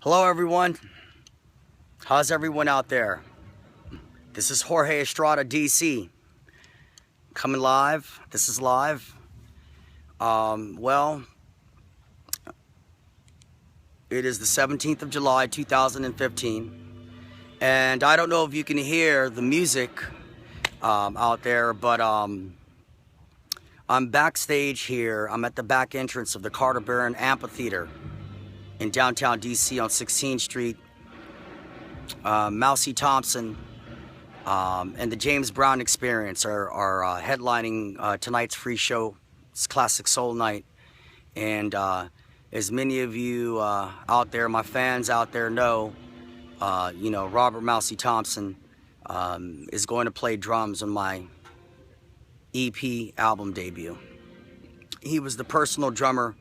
Hello everyone, how's everyone out there? This is Jorge Estrada, DC, coming live. This is live. Well, it is the 17th of July, 2015, and I don't know if you can hear the music out there, but I'm backstage here. I'm at the back entrance of the Carta Barron Amphitheatre in downtown DC on 16th Street. Mousy Thompson and the James Brown Experience are headlining tonight's free show. It's Classic Soul Night. And as many of you out there, my fans out there know, Robert Mousy Thompson is going to play drums on my EP album debut. He was the personal drummer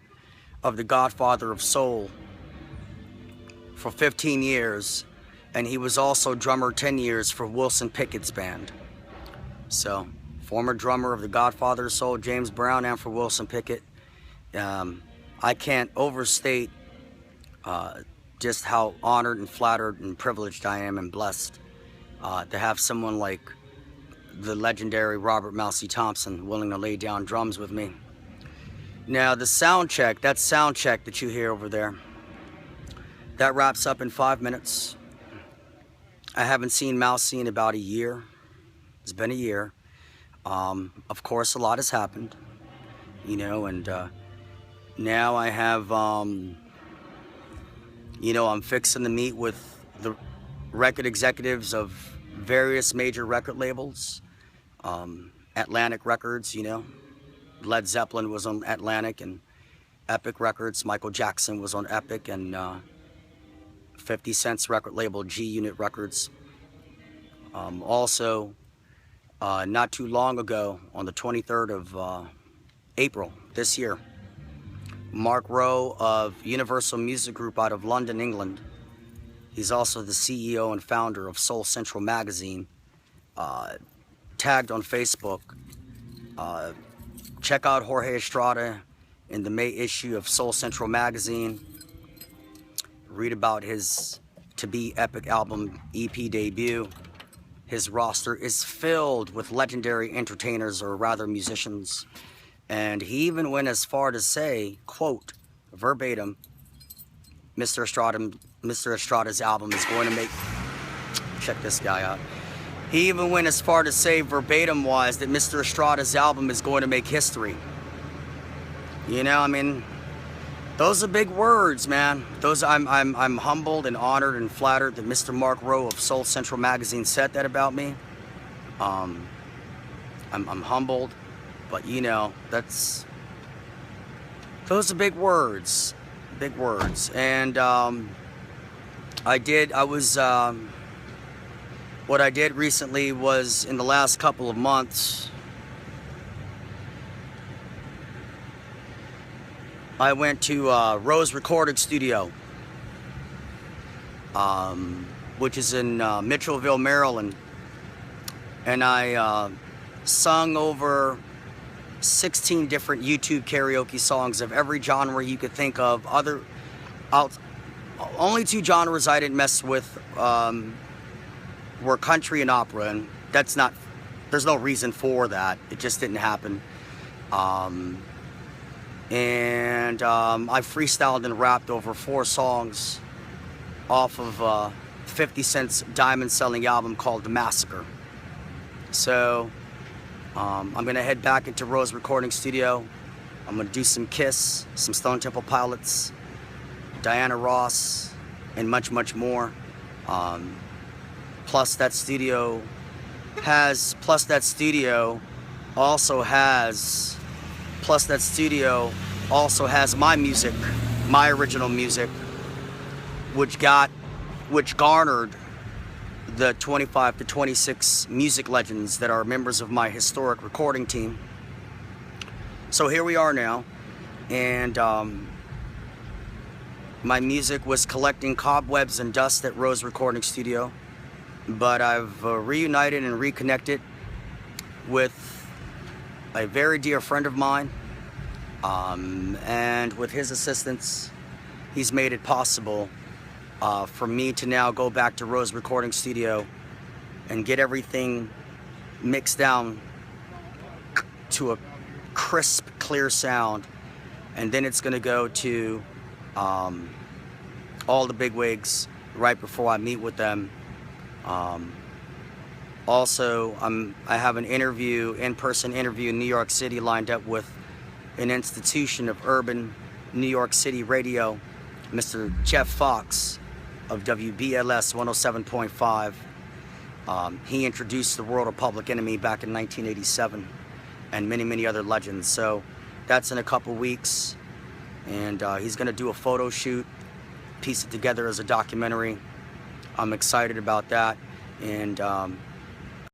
of the Godfather of Soul for 15 years, and he was also drummer 10 years for Wilson Pickett's band. So, former drummer of the Godfather of Soul, James Brown, and for Wilson Pickett. I can't overstate just how honored and flattered and privileged I am and blessed to have someone like the legendary Robert Mousy Thompson willing to lay down drums with me. Now, the sound check, that sound check that you hear over there, that wraps up in 5 minutes. I haven't seen Mousy in about a year. It's been a year. Of course, a lot has happened, and now I have, I'm fixing to meet with the record executives of various major record labels. Atlantic Records, Led Zeppelin was on Atlantic, and Epic Records, Michael Jackson was on Epic, and 50 Cent's record label, G Unit Records. Also, not too long ago, on the 23rd of April this year, Mark Rowe of Universal Music Group out of London, England. He's also the CEO and founder of Soul Central magazine, tagged on Facebook. Check out Jorge Estrada in the May issue of Soul Central magazine. Read about his to-be epic album EP debut. His roster is filled with legendary entertainers, or rather musicians. And he even went as far to say, quote, verbatim, Mr. Estrada's album is going to make... Check this guy out. He even went as far to say verbatim-wise that Mr. Estrada's album is going to make history. Those are big words, man. I'm humbled and honored and flattered that Mr. Mark Rowe of Soul Central magazine said that about me. I'm humbled, but those are big words, And what I did recently was, in the last couple of months, I went to Rose Recording Studio, which is in Mitchellville, Maryland, and I sung over 16 different YouTube karaoke songs of every genre you could think of. Only 2 genres I didn't mess with were country and opera, and there's no reason for that. It just didn't happen. And I freestyled and rapped over 4 songs off of 50 Cent's diamond-selling album called The Massacre. So I'm gonna head back into Rose Recording Studio. I'm gonna do some Kiss, some Stone Temple Pilots, Diana Ross, and much, much more. Plus that studio also has my music, my original music, which garnered the 25 to 26 music legends that are members of my historic recording team. So here we are now, and my music was collecting cobwebs and dust at Rose Recording Studio, but I've reunited and reconnected with a very dear friend of mine, and with his assistance, he's made it possible for me to now go back to Rose Recording Studio and get everything mixed down to a crisp, clear sound, and then it's going to go to all the bigwigs right before I meet with them. Also, I have an interview, in-person interview in New York City lined up with an institution of urban New York City radio, Mr. Jeff Fox of WBLS 107.5. He introduced the world of Public Enemy back in 1987, and many, many other legends. So that's in a couple weeks, and he's going to do a photo shoot, piece it together as a documentary. I'm excited about that, and